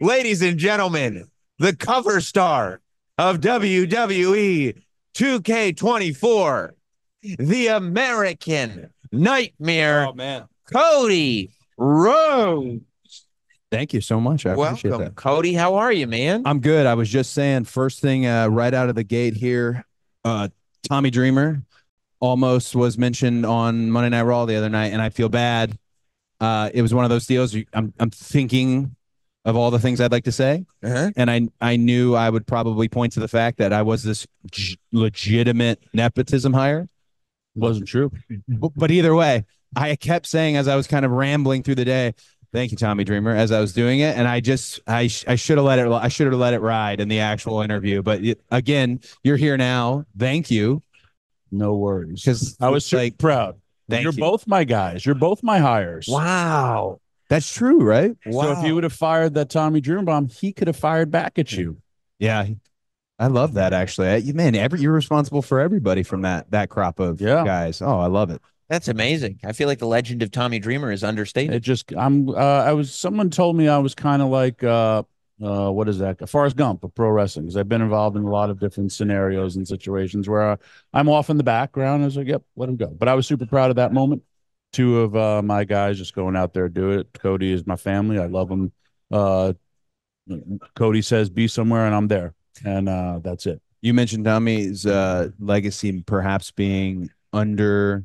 ladies and gentlemen, the cover star of WWE 2K24, the American Nightmare, Cody Rhodes. Thank you so much. I appreciate Welcome, that. Cody. How are you, man? I'm good. I was just saying, first thing right out of the gate here, Tommy Dreamer almost was mentioned on Monday Night Raw the other night, and I feel bad. It was one of those deals. I'm thinking of all the things I'd like to say, and I knew I would probably point to the fact that I was this legitimate nepotism hire. Wasn't true. But either way, I kept saying as I was kind of rambling through the day, thank you, Tommy Dreamer, as I was doing it, and I should have let it ride in the actual interview. But again, you're here now. Thank you. No worries. Because I was super proud. You're both my guys. You're both my hires. Wow. That's true, right? Wow. So if you would have fired that Tommy Dreamer bomb, he could have fired back at you. Yeah. I love that, actually. You're responsible for everybody from that crop of guys. Oh, I love it. That's amazing. I feel like the legend of Tommy Dreamer is understated. It just, someone told me I was kind of like, what is that? Forrest Gump of pro wrestling, because I've been involved in a lot of different scenarios and situations where I'm off in the background. I was like, yep, let him go. But I was super proud of that moment. Two of my guys just going out there do it. Cody is my family. I love him. Cody says be somewhere, and I'm there. And that's it. You mentioned Tommy's legacy perhaps being underplayed.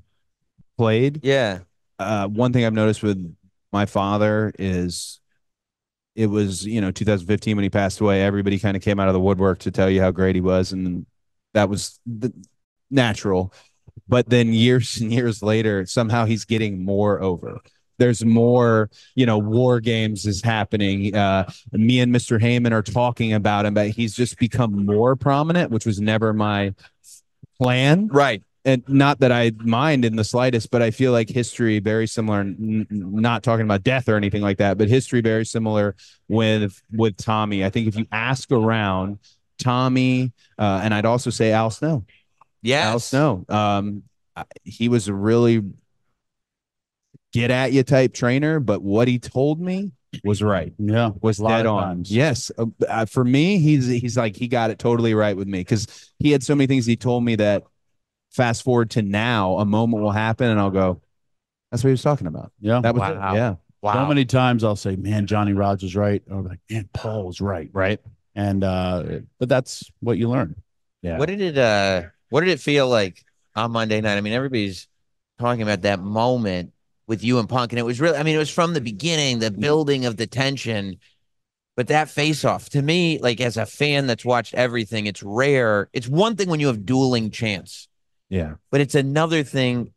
Yeah. One thing I've noticed with my father is it was, 2015 when he passed away. Everybody kind of came out of the woodwork to tell you how great he was, and that was natural. But then years and years later, somehow he's getting more over. There's more, war games is happening. Me and Mr. Heyman are talking about him, but he's just become more prominent, which was never my plan. Right. And not that I mind in the slightest, but I feel like history very similar, not talking about death or anything like that, but history very similar with Tommy. I think if you ask around, Tommy, and I'd also say Al Snow. Yes. Al Snow. He was a really get at you type trainer, but what he told me was right. Yeah, was dead on. Yes, for me, he's like he got it totally right with me, because he had so many things he told me that fast forward to now, a moment will happen, and I'll go, "That's what he was talking about." Yeah, that was wow. it. Yeah, wow. So many times I'll say, "Man, Johnny Rodz was right," or like, "Man, Paul was right." Right. And but that's what you learn. Yeah. What did it feel like on Monday night? I mean, everybody's talking about that moment with you and Punk, and it was really, I mean, it was from the beginning, the building of the tension, but that face-off, to me, like as a fan that's watched everything, it's rare. It's one thing when you have dueling chants. Yeah. But it's another thing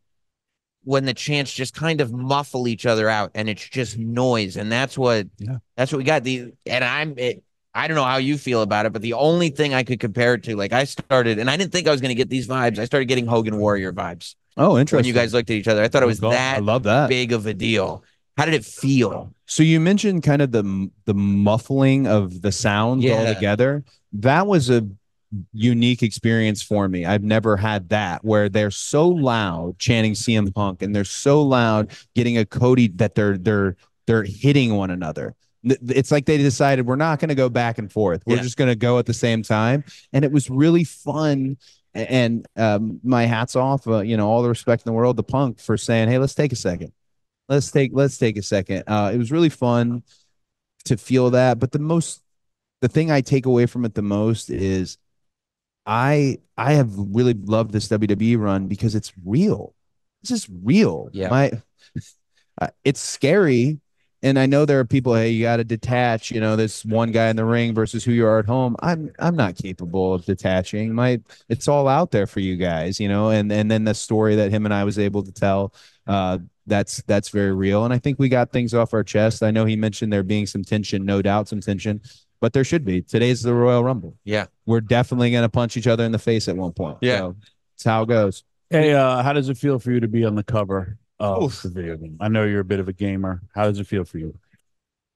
when the chants just kind of muffle each other out and it's just noise. And that's what we got. I don't know how you feel about it, but the only thing I could compare it to, like I started, and I didn't think I was going to get these vibes. I started getting Hogan Warrior vibes. Oh, interesting. When you guys looked at each other, I thought it was I love that. big of a deal. How did it feel? So you mentioned kind of the muffling of the sounds all together. That was a unique experience for me. I've never had that, where they're so loud chanting CM Punk, and they're so loud getting a Cody that they're hitting one another. It's like they decided we're not going to go back and forth. We're just going to go at the same time. And it was really fun. And my hat's off, all the respect in the world to Punk for saying, "Hey, let's take a second. Let's take a second." It was really fun to feel that. But the thing I take away from it the most is I have really loved this WWE run because it's real. This is real. Yeah. It's scary. And I know there are people, hey, you got to detach, this one guy in the ring versus who you are at home. I'm not capable of detaching. It's all out there for you guys, and then the story that him and I was able to tell, that's very real. And I think we got things off our chest. I know he mentioned there being some tension, no doubt some tension, but there should be. Today's the Royal Rumble. Yeah. We're definitely going to punch each other in the face at one point. Yeah. So it's how it goes. Hey, how does it feel for you to be on the cover of the video game? I know you're a bit of a gamer. How does it feel for you?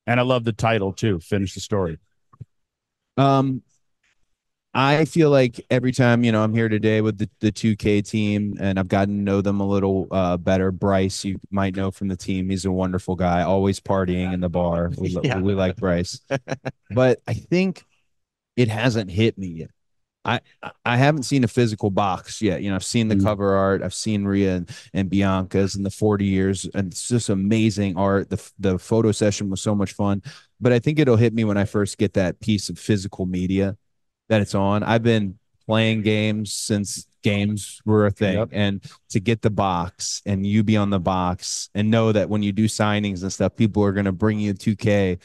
And I love the title too. Finish the story. I feel like every time, I'm here today with the 2K team and I've gotten to know them a little better. Bryce, you might know from the team. He's a wonderful guy, always partying in the bar. We like Bryce. But I think it hasn't hit me yet. I haven't seen a physical box yet. I've seen the cover art. I've seen Rhea and Bianca's in the 40 years, and it's just amazing art. The photo session was so much fun. But I think it'll hit me when I first get that piece of physical media that it's on. I've been playing games since games were a thing. And to get the box and you be on the box and know that when you do signings and stuff, people are going to bring you 2K.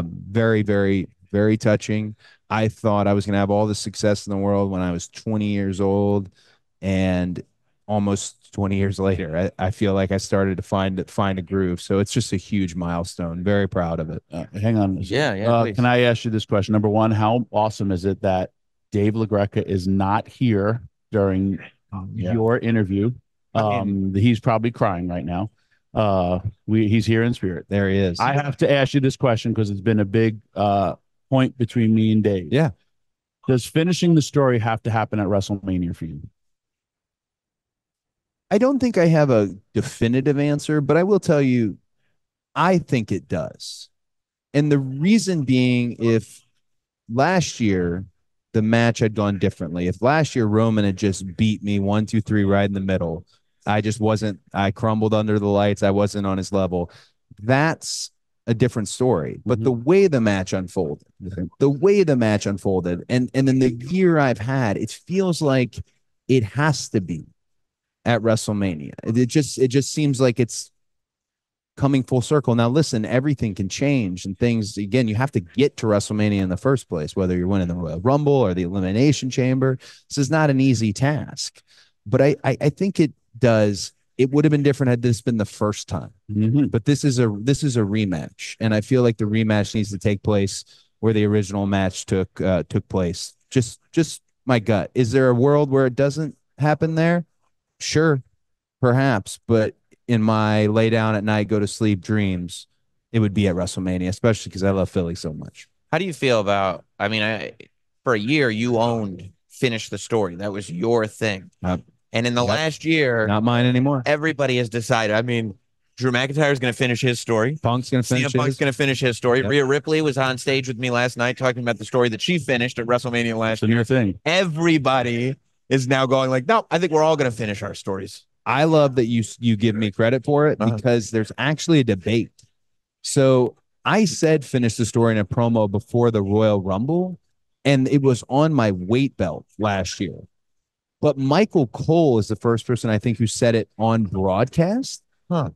Very, very, very touching. I thought I was going to have all the success in the world when I was 20 years old, and almost 20 years later, I feel like I started to find a groove. So it's just a huge milestone. Very proud of it. Hang on. Yeah. Can I ask you this question? Number one, how awesome is it that Dave LaGreca is not here during your interview? He's probably crying right now. He's here in spirit. There he is. I have to ask you this question because it's been a big point between me and Dave. Yeah. Does finishing the story have to happen at WrestleMania for you? I don't think I have a definitive answer, but I will tell you, I think it does. And the reason being, if last year the match had gone differently, if last year Roman had just beat me 1, 2, 3 right in the middle, I crumbled under the lights. I wasn't on his level. That's a different story. But the way the match unfolded, and then the year I've had, it feels like it has to be at WrestleMania. It just seems like it's coming full circle. Now, listen, everything can change and things, again, you have to get to WrestleMania in the first place, whether you're winning the Royal Rumble or the Elimination Chamber. This is not an easy task, but I think it does. It would have been different had this been the first time, but this is a rematch, and I feel like the rematch needs to take place where the original match took place. Just my gut. Is there a world where it doesn't happen there? Sure, perhaps, but in my lay down at night, go to sleep dreams, it would be at WrestleMania, especially because I love Philly so much. How do you feel about? I mean, for a year you owned Finish the Story. That was your thing. And in the last year, not mine anymore. Everybody has decided. I mean, Drew McIntyre is going to finish his story. Punk's going to finish. CM Punk's going to finish his story. Rhea Ripley was on stage with me last night talking about the story that she finished at WrestleMania last year. Thing. Everybody is now going like, no, I think we're all going to finish our stories. I love that you give me credit for it because there's actually a debate. So I said finish the story in a promo before the Royal Rumble, and it was on my weight belt last year. But Michael Cole is the first person I think who said it on broadcast.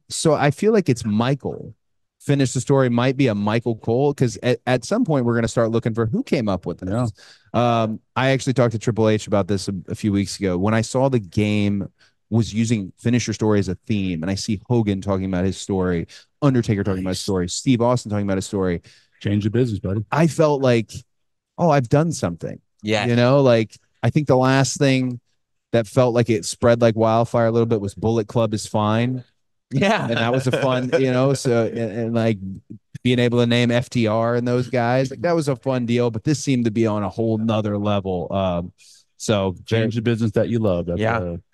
So I feel like it's Michael. Finish the story might be a Michael Cole, because at some point we're going to start looking for who came up with this. I actually talked to Triple H about this a few weeks ago. When I saw the game was using Finish Your Story as a theme, and I see Hogan talking about his story, Undertaker talking about his story, Steve Austin talking about his story. Change the business, buddy. I felt like, oh, I've done something. Yeah. Like I think the last thing that felt like it spread like wildfire a little bit was Bullet Club is Fine. Yeah. And that was a fun, so and like being able to name FTR and those guys, like that was a fun deal, but this seemed to be on a whole nother level. So change the business that you love. That's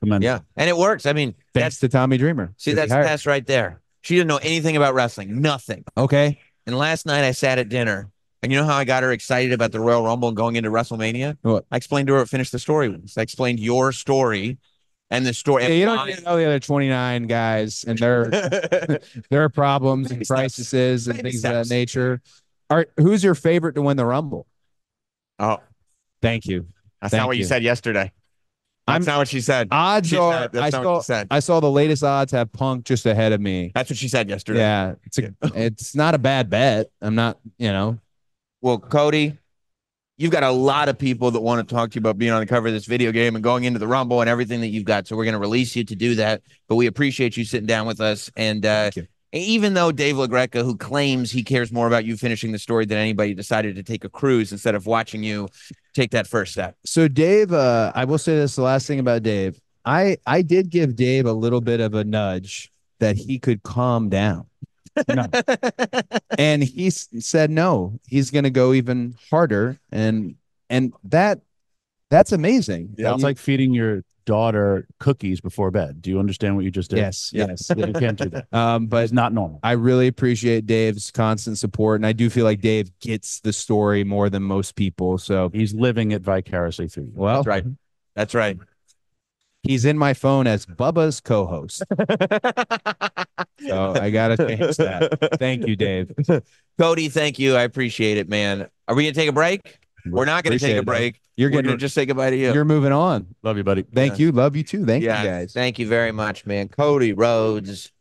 commendable. Yeah. And it works. I mean, thanks to Tommy Dreamer. See, that's right there. She didn't know anything about wrestling. Nothing. Okay. And last night I sat at dinner, and you know how I got her excited about the Royal Rumble and going into WrestleMania? What? I explained to her what Finish the Story was. I explained your story and the story. Yeah, you don't even know the other 29 guys and their problems and crises and things of that nature. Who's your favorite to win the Rumble? Oh, thank you. That's not what you said yesterday. That's not what she said. Odds are, I saw the latest odds have Punk just ahead of me. That's what she said yesterday. Yeah, it's not a bad bet. I'm not, Well, Cody, you've got a lot of people that want to talk to you about being on the cover of this video game and going into the Rumble and everything that you've got. So we're going to release you to do that. But we appreciate you sitting down with us. And even though Dave LaGreca, who claims he cares more about you finishing the story than anybody, decided to take a cruise instead of watching you take that first step. So Dave, I will say this, the last thing about Dave, I did give Dave a little bit of a nudge that he could calm down. No. And he said no, he's going to go even harder. And that That's amazing. Yeah, it's like feeding your daughter cookies before bed. Do you understand what you just did? Yes. You can't do that. But it's not normal. I really appreciate Dave's constant support, and I do feel like Dave gets the story more than most people. So he's living it vicariously through you. Well, that's right. That's right. He's in my phone as Bubba's co-host. So I gotta change that. Thank you, Dave. Cody, thank you. I appreciate it, man. Are we gonna take a break? We're not gonna take a break. We're gonna just say goodbye to you. You're moving on. Love you, buddy. Thank you. Love you too. Thank you, guys. Thank you very much, man. Cody Rhodes.